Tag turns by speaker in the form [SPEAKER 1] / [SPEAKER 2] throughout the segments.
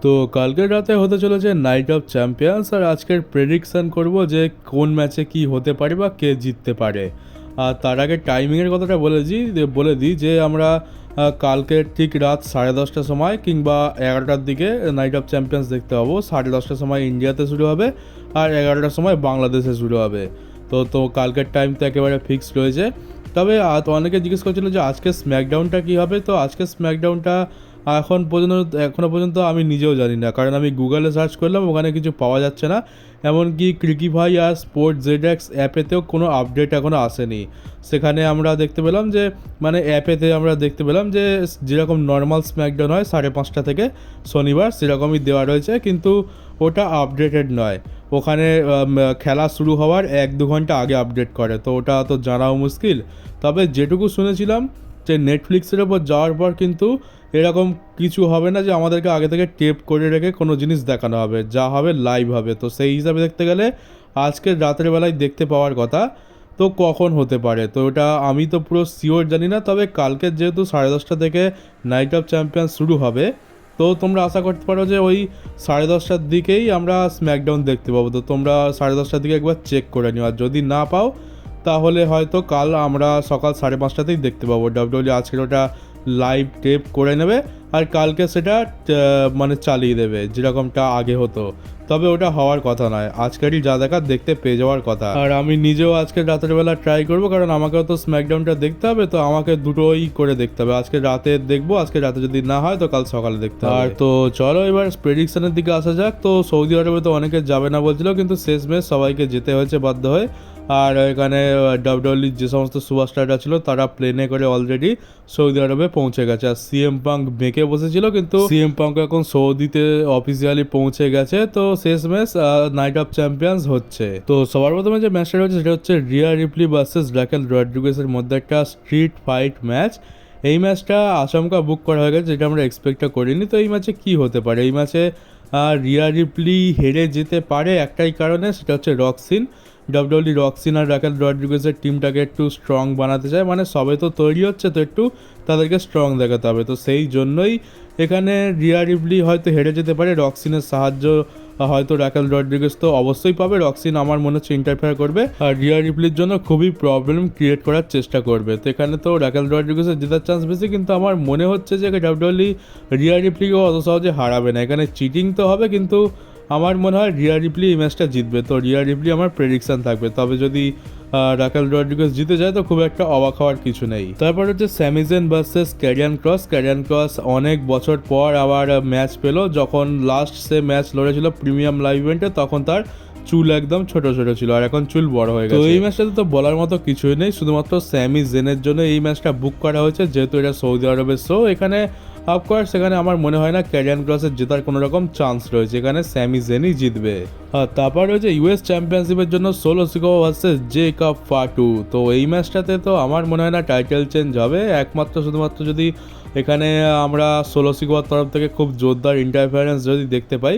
[SPEAKER 1] তো কালকের রাতে হতে চলেছে নাইট অফ চ্যাম্পিয়ন্স, আর আজকের প্রেডিকশন করব যে কোন ম্যাচে কি হতে পারে বা কে জিততে পারে। আর তার আগে টাইমিংয়ের কথাটা বলে দিই যে আমরা কালকে ঠিক রাত 10:30টার সময় কিংবা 11টার দিকে নাইট অফ চ্যাম্পিয়ন্স দেখতে পাবো। 10:30টার সময় ইন্ডিয়াতে শুরু হবে আর 11টার সময় বাংলাদেশে শুরু হবে। তো কালকের টাইম তো একেবারে ফিক্সড রয়েছে। তবে তো অনেকে জিজ্ঞেস করছিল যে আজকে স্ম্যাকডাউনটা কী হবে। তো আজকে স্ম্যাকডাউনটা এখনও পর্যন্ত আমি নিজেও জানি না, কারণ আমি গুগলে সার্চ করলাম, ওখানে কিছু পাওয়া যাচ্ছে না। এমনকি ক্রিকিভাই আর স্পোর্টস জেডএক্স অ্যাপেতেও কোনো আপডেট এখনও আসেনি। সেখানে আমরা দেখতে পেলাম যে অ্যাপেতে আমরা দেখতে পেলাম যে যেরকম নর্মাল স্ম্যাকডাউন হয় 5:30 থেকে শনিবার, সেরকমই দেওয়া রয়েছে, কিন্তু ওটা আপডেটেড নয়। ওখানে খেলা শুরু হওয়ার 1-2 ঘন্টা আগে আপডেট করে, তো ওটা তো জানাও মুশকিল। তবে যেটুকু শুনেছিলাম যে নেটফ্লিক্সের ওপর যাওয়ার পর কিন্তু এরকম কিছু হবে না যে আমাদেরকে আগে থেকে টেপ করে রেখে কোনো জিনিস দেখানো হবে, যা হবে লাইভ হবে। তো সেই হিসাবে দেখতে গেলে আজকের রাতের বেলায় দেখতে পাওয়ার কথা। তো কখন হতে পারে তো ওটা আমি তো পুরো শিওর জানি না। তবে কালকে যেহেতু 10:30 থেকে নাইট অফ চ্যাম্পিয়ন্স শুরু হবে, তো তোমরা আশা করতে পারো যে ওই 10:30টার দিকেই আমরা স্ম্যাকডাউন দেখতে পাবো। তো তোমরা 10:30টার দিকে একবার চেক করে নিও, আর যদি না পাও তাহলে হয়তো কাল আমরা সকাল 5:30টাতেই দেখতে পাবো। ডাব্লিউডব্লিউ আজকের ওটা লাইভ টেপ করে নেবে আর কালকে সেটা চালিয়ে দেবে যেরকমটা আগে হতো। তবে ওটা হওয়ার কথা নয়, আজকেরই যা দেখার দেখতে পেয়ে যাওয়ার কথা। আর আমি নিজেও আজকের রাতের বেলা ট্রাই করবো, কারণ আমাকেও তো স্ম্যাকডাউনটা দেখতে হবে। তো আমাকে দুটোই করে দেখতে হবে, আজকে রাতে দেখবো, আজকে রাতে যদি না হয় তো কাল সকালে দেখতে হবে। আর তো চলো এবার প্রেডিকশনের দিকে আসা যাক। তো সৌদি আরবে তো অনেকে যাবে না বলছিল, কিন্তু শেষমেশ সবাইকে যেতে হয়েছে বাধ্য হয়ে। আর এখানে ডাব্লিউডব্লিউর যে সমস্ত সুপারস্টাররা ছিল তারা প্লেনে করে অলরেডি সৌদি আরবে পৌঁছে গেছে। আর সিএম পাঙ্ক বেঁকে বসেছিল, কিন্তু সিএম পাঙ্ক এখন সৌদিতে অফিসিয়ালি পৌঁছে গেছে। তো শেষমেশ নাইট অফ চ্যাম্পিয়ন্স হচ্ছে। তো সবার প্রথমে যে ম্যাচটা হচ্ছে সেটা হচ্ছে রিয়া রিপ্লি ভার্সেস রাকেল রড্রিগেজের মধ্যে একটা স্ট্রিট ফাইট ম্যাচ। এই ম্যাচটা আচমকা বুক করা হয়ে গেছে, যেটা আমরা এক্সপেক্টটা করিনি। তো এই ম্যাচে কী হতে পারে? এই ম্যাচে রিয়া রিপ্লি হেরে যেতে পারে একটাই কারণে, সেটা হচ্ছে রক্সিন। ডাব্লিউডব্লিউ রক্সিন আর রাকেল রড্রিগেজের টিমটাকে একটু স্ট্রং বানাতে চায়, সবে তো তৈরি হচ্ছে, তো একটু তাদেরকে স্ট্রং দেখাতে হবে। তো সেই জন্যই এখানে রিয়া রিপ্লি হয়তো হেরে যেতে পারে। রক্সিনের সাহায্য হয়তো রাকেল রড্রিগেজ তো অবশ্যই পাবে, রক্সিন আমার মনে হচ্ছে ইন্টারফেয়ার করবে আর রিয়া রিপ্লির জন্য খুবই প্রবলেম ক্রিয়েট করার চেষ্টা করবে। তো এখানে তো রাকেল রড্রিগেজের জেতার চান্স বেশি, কিন্তু আমার মনে হচ্ছে যে ডাব্লিউডব্লিউ রিয়া রিপ্লিকেও অত সহজে হারাবে না। এখানে চিটিং তো হবে, কিন্তু আমার মনে হয় রিয়া রিপ্লি এই ম্যাচটা জিতবে। তো রিয়া রিপ্লি আমার প্রেডিকশান থাকবে। তবে যদি রাকেল রড্রিগেজ জিতে যায় তো খুব একটা অবাক হওয়ার কিছু নেই। তারপর হচ্ছে স্যামি জেন ভার্সেস ক্যারিয়ান ক্রস। ক্যারিয়ান ক্রস অনেক বছর পর আবার ম্যাচ পেলো। যখন লাস্ট সে ম্যাচ লড়েছিল প্রিমিয়াম লাইভ ইভেন্টে, তখন তার চুল একদম ছোট ছোট ছিল, আর এখন চুল বড় হয়ে গেছে। তো এই ম্যাচটাতে তো বলার মতো কিছুই নেই, শুধুমাত্র স্যামি জেনের জন্য এই ম্যাচটা বুক করা হয়েছে, যেহেতু এটা সৌদি আরবের শো। এখানে অফকোর্স সেখানে আমার মনে হয় না ক্যারিয়ান ক্রসের জেতার কোনো রকম চান্স রয়েছে, এখানে স্যামি জেনই জিতবে। আর তারপর রয়েছে ইউএস চ্যাম্পিয়নশিপের জন্য সোলো সিকোয়া ভার্সেস জেকব ফাটু। তো এই ম্যাচটাতে তো আমার মনে হয় না টাইটেল চেঞ্জ হবে, একমাত্র শুধুমাত্র যদি এখানে আমরা সোলো সিকোয়ার তরফ থেকে খুব জোরদার ইন্টারফারেন্স যদি দেখতে পাই।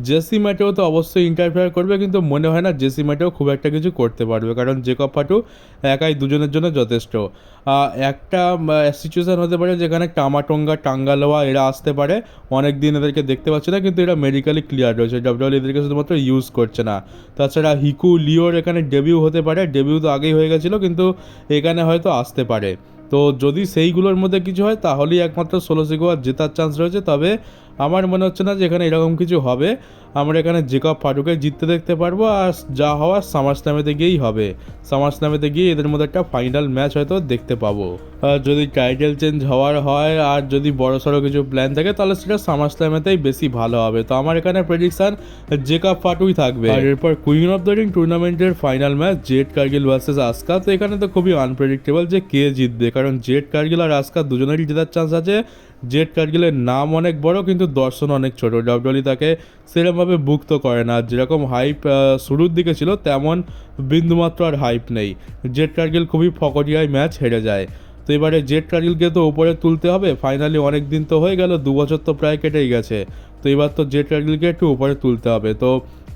[SPEAKER 1] জেসি ম্যাটেও তো অবশ্যই ইন্টারফেয়ার করবে, কিন্তু মনে হয় না জেসি ম্যাটেও খুব একটা কিছু করতে পারবে, কারণ জেকব ফাটু একাই দুজনের জন্য যথেষ্ট। একটা সিচুয়েশান হতে পারে যেখানে টামাটোঙ্গা টাঙ্গালোয়া এরা আসতে পারে, অনেক দিন এদেরকে দেখতে পাচ্ছে না, কিন্তু এরা মেডিকেলি ক্লিয়ার রয়েছে, ডাব্লিউডব্লিউ এদেরকে শুধুমাত্র ইউজ করছে না। তাছাড়া হিকু লিওর এখানে ডেবিউ হতে পারে, ডেবিউ তো আগেই হয়ে গেছিলো, কিন্তু এখানে হয়তো আসতে পারে। তো যদি সেইগুলোর মধ্যে কিছু হয় তাহলেই একমাত্র সোলো সিকোয়া জেতার চান্স রয়েছে। তবে আমার মনে হচ্ছে না যে এখানে এরকম কিছু হবে। আমরা এখানে জেকব ফাটুকে জিততে দেখতে পারবো, আর যা হওয়ার সামার স্ল্যামেতে গিয়েই হবে। সামার স্ল্যামেতে গিয়ে এদের মধ্যে একটা ফাইনাল ম্যাচ হয়তো দেখতে পাবো। যদি টাইটেল চেঞ্জ হওয়ার হয় আর যদি বড়সড় কিছু প্ল্যান থাকে, তাহলে সেটা সামার স্ল্যামেতেই বেশি ভালো হবে। তো আমার এখানে প্রেডিকশান জেকব ফাটুই থাকবে। আর এরপর কুইন অফ দ্য রিং টুর্নামেন্টের final match Jade Cargill versus Asuka. তো এখানে তো খুবই আনপ্রেডিক্টেবল যে কে জিতবে, কারণ জেড কার্গিল আর আসকা দুজনেরই জেতার চান্স আছে। জেড কার্গিলের নাম অনেক বড়, কিন্তু দর্শন অনেক ছোট, ডাব্লিউডব্লিউ তাকে সেরকমভাবে বুক তো করে না। যেরকম হাইপ শুরুর দিকে ছিল, তেমন বিন্দুমাত্র আর হাইপ নেই। জেড কার্গিল খুবই ফকটিয়ায় ম্যাচ হেরে যায়। তো এবারে জেড কার্গিলকে তো উপরে তুলতে হবে, ফাইনালি অনেক দিন তো হয়ে গেল, 2 বছর তো প্রায় কেটেই গেছে। তো এবার তো জেড কার্গিলকে একটু উপরে তুলতে হবে। তো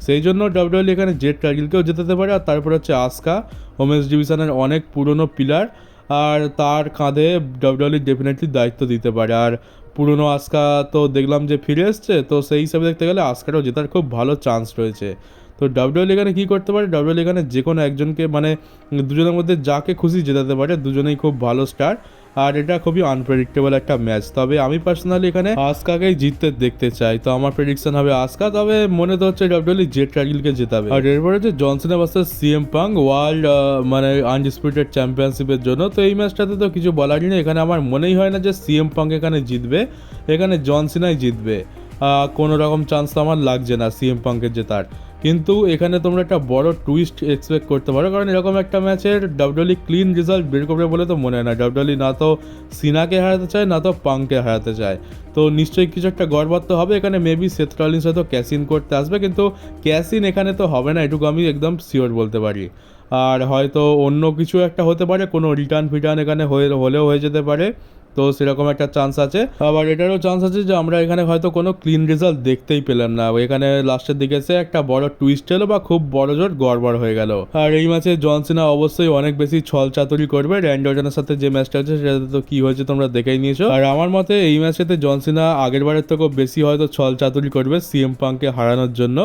[SPEAKER 1] সেই জন্য ডাব্লিউডব্লিউ এখানে জেড কার্গিলকেও যেতে পারে। আর তারপর হচ্ছে আসকা, ওমেন্স ডিভিশনের অনেক পুরনো পিলার, আর তার কাঁধে ডাব্লিউডব্লিউ ডেফিনেটলি দায়িত্ব দিতে পারে। আর পুরনো আস্কা তো দেখলাম যে ফিরে এসছে, তো সেই হিসাবে দেখতে গেলে আস্কারও জেতার খুব ভালো চান্স রয়েছে। তো ডাব্লিউডাব্লিউ এখানে কী করতে পারে, ডাব্লিউডাব্লিউ এখানে যে কোনো একজনকে মানে দুজনের মধ্যে যাকে খুশি জেতাতে পারে, দুজনেই খুব ভালো স্টার, আর এটা খুবই আনপ্রেডিক্টেবল একটা ম্যাচ। তবে আমি পার্সোনালি এখানে আস্কাকেই জিততে দেখতে চাই, তো আমার প্রেডিকশন হবে আস্কা। তবে মনে তো হচ্ছে ডাব্লিউডাব্লিউ জেড টাইটেলকে জেতাবে। আর এরপরে হচ্ছে জন সিনা ভার্সেস সিএম পাং ওয়ার্ল্ড মানে আনডিসপিউটেড চ্যাম্পিয়নশিপের জন্য। তো এই ম্যাচটাতে তো কিছু বলারই নেই, এখানে আমার মনেই হয় না যে সিএম পাং এখানে জিতবে, এখানে জন সিনাই জিতবে। কোনো রকম চান্স তো আমার লাগছে না সিএম পাংকের জেতার। কিন্তু এখানে তোমরা একটা বড় টুইস্ট এক্সপেক্ট করতে পারো, কারণ এরকম একটা ম্যাচের ডাব্লিউডাব্লিউ ক্লিন রেজাল্ট বের করবে বলে তো মনে হয় না। ডাব্লিউডাব্লিউ না তো সিনাকে হারাতে চায়, না তো পাংকে হারাতে চায়, তো নিশ্চয়ই কিছু একটা গড়বড় তো হবে এখানে। মেবি সেথ রলিন্স হয়তো ক্যাশ ইন করতে আসবে, কিন্তু ক্যাশ ইন এখানে তো হবে না, এটুকু আমি একদম শিওর বলতে পারি। আর হয়তো অন্য কিছু একটা হতে পারে, কোনো রিটার্ন ফিটার্ন এখানে হলেও হয়ে যেতে পারে, তো সেরকম একটা চান্স আছে। আবার এটারও চান্স আছে যে আমরা এখানে হয়তো কোনো ক্লিন রেজাল্ট দেখতেই পেলাম না, এখানে লাস্টের দিকে এসে একটা বড় টুইস্ট এলো বা খুব বড় জোর গড়বড় হয়ে গেল। আর এই ম্যাচে জন সিনা অবশ্যই অনেক বেশি ছল চাতুরি করবে। র্যান্ডি অর্টনের সাথে যে ম্যাচটা হচ্ছে সেটাতে তো কি হয়েছে তোমরা দেখেই নিয়েছো। আর আমার মতে এই ম্যাচেতে জন সিনা আগের বারের থেকেও বেশি হয়তো ছল চাতুরি করবে সিএম পাংকে হারানোর জন্য,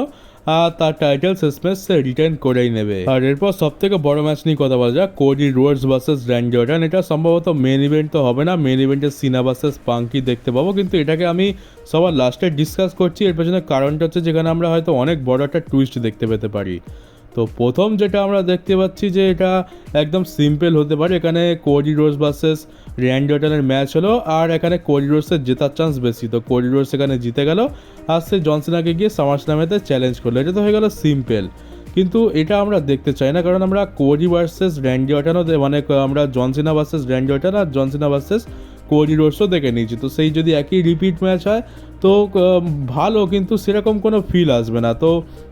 [SPEAKER 1] আর তার টাইটেল শেষমেশ সে রিটার্ন করেই নেবে। আর এরপর সব থেকে বড় ম্যাচ নিয়ে কথা বলা যাক, Cody Rhodes versus Randy Orton. এটা সম্ভবত মেন ইভেন্ট তো হবে না, মেন ইভেন্টে সিনা ভার্সেস পাঙ্কি দেখতে পাবো, কিন্তু এটাকে আমি সবার লাস্টে ডিসকাস করছি। এর পেছনে কারণটা হচ্ছে যেখানে আমরা হয়তো অনেক বড় একটা টুইস্ট দেখতে পেতে পারি। তো প্রথম যেটা আমরা দেখতে পাচ্ছি যে এটা একদম সিম্পল হতে পারে, এখানে কোডি রোডস ভার্সেস র্যান্ডি অর্টনের ম্যাচ হলো, আর এখানে কোডি রোডসের জেতার চান্স বেশি, তো কোডি রোডস এখানে জিতে গেল, আর সে জন সিনাকে গিয়ে সামারস্ল্যামেতে চ্যালেঞ্জ করলো। এটা তো হয়ে গেল সিম্পল, কিন্তু এটা আমরা দেখতে চাই না, কারণ আমরা কোডি ভার্সেস র্যান্ডি অর্টনও মানে আমরা জন সিনা ভার্সেস র্যান্ডি অর্টন আর জন সিনা ভার্সেস কোডি রোডসও দেখে নিয়েছি। তো সেই যদি একই রিপিট ম্যাচ হয় তো ভালো, কিন্তু সেরকম কোনো ফিল আসবে না। তো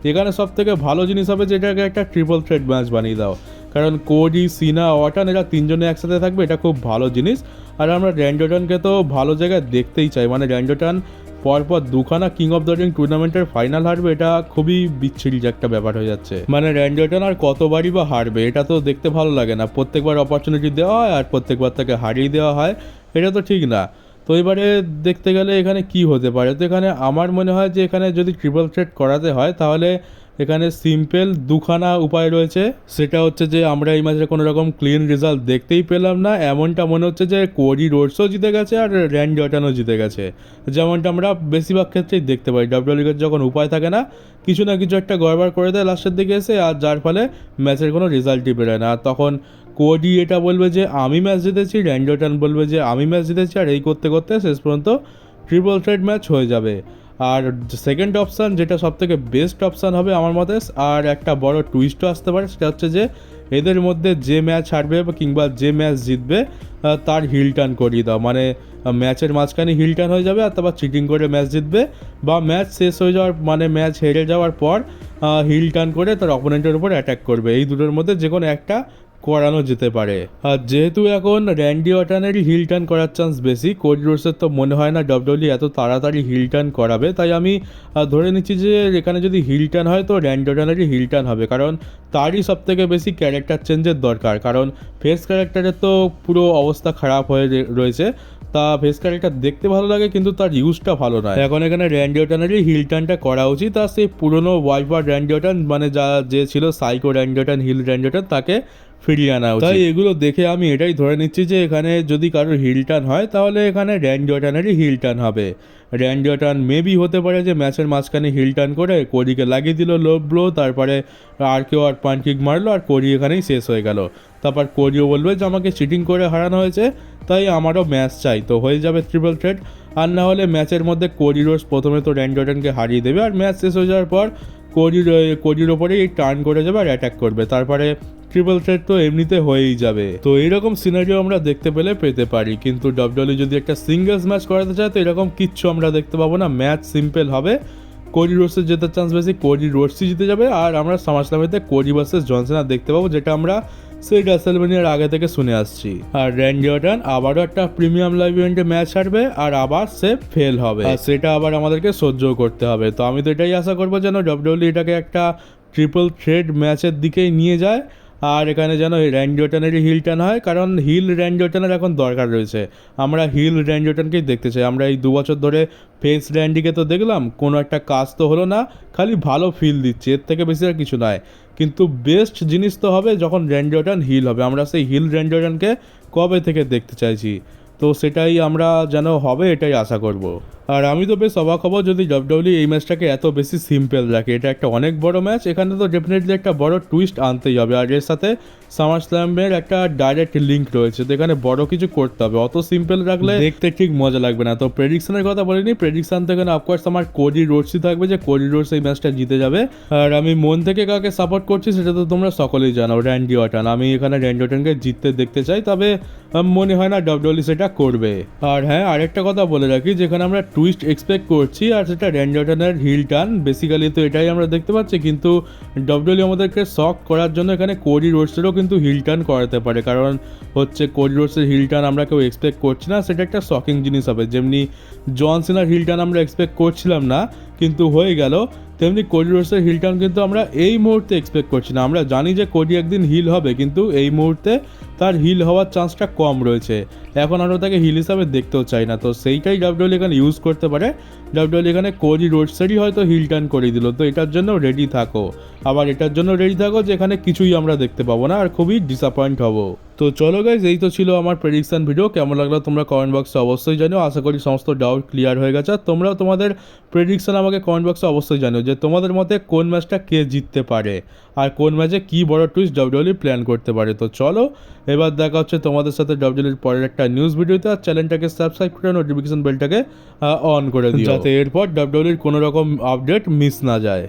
[SPEAKER 1] এখানে সব থেকে ভালো জিনিস হবে যে এটাকে একটা ট্রিপল থ্রেট ম্যাচ বানিয়ে দাও, কারণ কোডি সিনা অর্টন এরা তিনজনে একসাথে থাকবে, এটা খুব ভালো জিনিস। আর আমরা র্যান্ডি অর্টনকে তো ভালো জায়গায় দেখতেই চাই, মানে র্যান্ডি অর্টন পরপর দুখানা কিং অফ দ্য রিং টুর্নামেন্টের ফাইনাল হারবে, এটা খুবই বিচ্ছিরি একটা ব্যাপার হয়ে যাচ্ছে। মানে র্যান্ডি অর্টন আর কতবারই বা হারবে, এটা তো দেখতে ভালো লাগে না। প্রত্যেকবার অপরচুনিটি দেওয়া হয় আর প্রত্যেকবার তাকে হারিয়ে দেওয়া হয়, এটা তো ঠিক না। তো এবারে দেখতে গেলে এখানে কি হতে পারে, তো এখানে আমার মনে হয় যে এখানে যদি ট্রিপল থ্রেট করাতে হয় তাহলে এখানে সিম্পল দুখানা উপায় রয়েছে। সেটা হচ্ছে যে আমরা এই ম্যাচে কোনো রকম ক্লিন রেজাল্ট দেখতেই পেলাম না, এমনটা মনে হচ্ছে যে কোডি রোডসও জিতে গেছে আর র্যান্ডি অর্টনও জিতে গেছে, যেমনটা আমরা বেশিরভাগ ক্ষেত্রেই দেখতে পাই। ডাব্লিউডাব্লিউর যখন উপায় থাকে না, কিছু না কিছু একটা গড়বড় করে দেয় লাস্টের দিকে এসে, আর যার ফলে ম্যাচের কোনো রেজাল্টই বেরোয় না। আর তখন কোডি এটা বলবে যে আমি ম্যাচ জিতেছি, র্যান্ডি অর্টন বলবে যে আমি ম্যাচ জিতেছি, আর এই করতে করতে শেষ পর্যন্ত ট্রিপল থ্রেট ম্যাচ হয়ে যাবে। আর সেকেন্ড অপশান যেটা সবথেকে বেস্ট অপশান হবে আমার মতে, আর একটা বড় টুইস্টও আসতে পারে, সেটা হচ্ছে যে এদের মধ্যে যে ম্যাচ হারবে বা কিংবা যে ম্যাচ জিতবে তার হিল টার্ন করিয়ে দাও, মানে ম্যাচের মাঝখানে হিল টার্ন হয়ে যাবে আর তারপর চিটিং করে ম্যাচ জিতবে, বা ম্যাচ শেষ হয়ে যাওয়ার মানে ম্যাচ হেরে যাওয়ার পর হিল টার্ন করে তার অপোনেন্টের উপর অ্যাটাক করবে। এই দুটোর মধ্যে যে কোনো একটা করানো যেতে পারে। আর যেহেতু এখন র্যান্ডি অর্টনেরই হিল টার্ন করার চান্স বেশি, কোডি রোডসের তো মনে হয় না ডাব্লিউডাব্লিউ এত তাড়াতাড়ি হিল টার্ন করাবে, তাই আমি ধরে নিচ্ছি যে এখানে যদি হিল টার্ন হয় তো র্যান্ডি অর্টনেরই হিল টার্ন হবে, কারণ তারই সবথেকে বেশি ক্যারেক্টার চেঞ্জের দরকার, কারণ ফেস ক্যারেক্টারের তো পুরো অবস্থা খারাপ হয়ে রয়েছে। তা ফেস ক্যারেক্টার দেখতে ভালো লাগে কিন্তু তার ইউজটা ভালো নয়। এখন এখানে র্যান্ডি অর্টনেরই হিল টার্নটা করা উচিত, আর সেই পুরনো ওয়াইপার র্যান্ডি অর্টন মানে যে ছিল psycho Randy Orton, heel Randy Orton, তাকে ফিরিয়ে আনা উচিত। তাই এগুলো দেখে আমি এটাই ধরে নিচ্ছি যে এখানে যদি কারোর হিল টার্ন হয় তাহলে এখানে র্যান্ডি অর্টনেরই হিল টার্ন হবে। র্যান্ডি অর্টন মেবি হতে পারে যে ম্যাচের মাঝখানে হিল টার্ন করে কোডিকে লাগিয়ে দিল লো ব্লো, তারপরে আর কেউ আর পান কিক মারলো আর কোডি এখানেই শেষ হয়ে গেল। তারপর কোডিও বলবে যে আমাকে চিটিং করে হারানো হয়েছে, তাই আমারও ম্যাচ চাই, তো হয়ে যাবে ট্রিপল থ্রেট। আর না হলে ম্যাচের মধ্যে কোডি রোডস প্রথমে তো র্যান্ডি অর্টনকে হারিয়ে দেবে, আর ম্যাচ শেষ হয়ে যাওয়ার পর কোডির ওপরেই টার্ন করে যাবে আর অ্যাটাক করবে, তারপরে ট্রিপল থ্রেট তো এমনিতে হয়েই যাবে। তো এরকম সিনারিও আমরা দেখতে পেতে পারি, কিন্তু ডাব্লিউডাব্লিউ যদি একটা সিঙ্গেলস ম্যাচ করাতে চায় তো এরকম কিচ্ছু আমরা দেখতে পাবো না। ম্যাচ সিম্পল হবে, কোডি রোডসের জেতার চান্স বেশি, কোডি রোডসই জিতে যাবে, আর আমরা সামারস্ল্যামেতে কোডি ভার্সেস জন সিনা দেখতে পাবো, যেটা আমরা সেই রাসেলমেনিয়ার আগে থেকে শুনে আসছি। আর র্যান্ডি অর্টন আবারও একটা প্রিমিয়াম লাইভ ইভেন্টে ম্যাচ হারবে আর আবার সে ফেল হবে, আর সেটা আবার আমাদেরকে সহ্য করতে হবে। তো আমি তো এটাই আশা করবো যেন ডাব্লিউডাব্লিউ এটাকে একটা ট্রিপল থ্রেট ম্যাচের দিকেই নিয়ে যায়, আর এখানে যেন এই র্যান্ডি অর্টনেরই হিল টার্ন হয়, কারণ হিল র্যান্ডি অর্টনের এখন দরকার রয়েছে। আমরা হিল র্যান্ডি অর্টনকেই দেখতে চাই। আমরা এই 2 বছর ধরে ফেস র্যান্ডিকে তো দেখলাম, কোনো একটা কাজ তো হলো না, খালি ভালো ফিল দিচ্ছে, এর থেকে বেশি আর কিছু নয়। কিন্তু বেস্ট জিনিস তো হবে যখন র্যান্ডি অর্টন হিল হবে। আমরা সেই হিল র্যান্ডি অর্টনকে কবে থেকে দেখতে চাইছি, তো সেটাই আমরা যেন হবে এটাই আশা করব। আর আমি তো বেশ অবাক হব যদি ডাব্লিউডাব্লিউ এই ম্যাচটাকে এত বেশি সিম্পল রাখে। এটা একটা অনেক বড় ম্যাচ, এখানে তো ডেফিনেটলি একটা বড় টুইস্ট আনতেই হবে। আর এর সাথে সামার স্ল্যামের একটা ডাইরেক্ট লিঙ্ক রয়েছে, তো এখানে বড় কিছু করতে হবে। অত সিম্পল রাখলে দেখতে ঠিক মজা লাগবে না। তো প্রেডিকশনের কথা বলিনি, প্রেডিকশন তো এখানে অফকোর্স আমার কোডি রোডসই থাকবে, যে কোডি রোডস এই ম্যাচটা জিতে যাবে। আর আমি মন থেকে কাকে সাপোর্ট করছি সেটা তো তোমরা সকলেই জানো, র্যান্ডি অর্টন। আমি এখানে র্যান্ডি অর্টনকে জিততে দেখতে চাই, তবে মনে হয় না ডাব্লিউডাব্লিউ সেটা করবে। আর হ্যাঁ, আরেকটা কথা বলে রাখি, যেখানে আমরা টুইস্ট এক্সপেক্ট করছি আর সেটা র্যান্ডি অর্টনের হিল টার্ন, বেসিক্যালি তো এটাই আমরা দেখতে পাচ্ছি। কিন্তু ডাব্লিউডাব্লিউ আমাদেরকে শক করার জন্য এখানে কোডি রোডসেরও কিন্তু হিল টার্ন করাতে পারে, কারণ হচ্ছে কোডি রোডসের হিল টার্ন আমরা কেউ এক্সপেক্ট করছি না, সেটা একটা শকিং জিনিস হবে। যেমনি জন সিনার হিল টার্ন আমরা এক্সপেক্ট করছিলাম না কিন্তু হয়ে গেল, তেমনি কোডি রোডসের হিল টার্ন কিন্তু আমরা এই মুহূর্তে এক্সপেক্ট করছি না। আমরা জানি যে কোডি একদিন হিল হবে, কিন্তু এই মুহূর্তে তার হিল হওয়ার চান্সটা কম রয়েছে। এখন আমরা তাকে হিল হিসাবে দেখতেও চাই না, তো সেইটাই ডাব্লিউডাব্লিউ এখানে ইউজ করতে পারে। ডাব্লিউডাব্লিউ এখানে কোডি রোডসেরই হয়তো হিল টার্ন করে দিল, তো এটার জন্য রেডি থাকো। আবার এটার জন্য রেডি থাকো যে এখানে কিছুই আমরা দেখতে পাবো না আর খুবই ডিসঅ্যাপয়েন্ট হবো। তো চলো গাইজ, এই তো ছিল আমার প্রেডিকশন ভিডিও। কেমন লাগলো তোমরা কমেন্ট বক্সে অবশ্যই জানিও। আশা করি সমস্ত ডাউট ক্লিয়ার হয়ে গেছে। আর তোমরাও তোমাদের প্রেডিকশন আমাকে কমেন্ট বক্সে অবশ্যই জানিও যে তোমাদের মতে কোন ম্যাচটা কে জিততে পারে আর কোন ম্যাচে কী বড় টুইস্ট ডাব্লিউডাব্লিউ প্ল্যান করতে পারে। তো চলো এবার দেখা হচ্ছে তোমাদের সাথে ডাব্লিউডাব্লিউর পরের একটা নিউজ ভিডিওতে। আর চ্যানেলটাকে সাবস্ক্রাইব করে নোটিফিকেশন বেলটাকে অন করে দিও, যাতে এরপর ডাব্লিউডাব্লিউর কোনো রকম আপডেট মিস না যায়।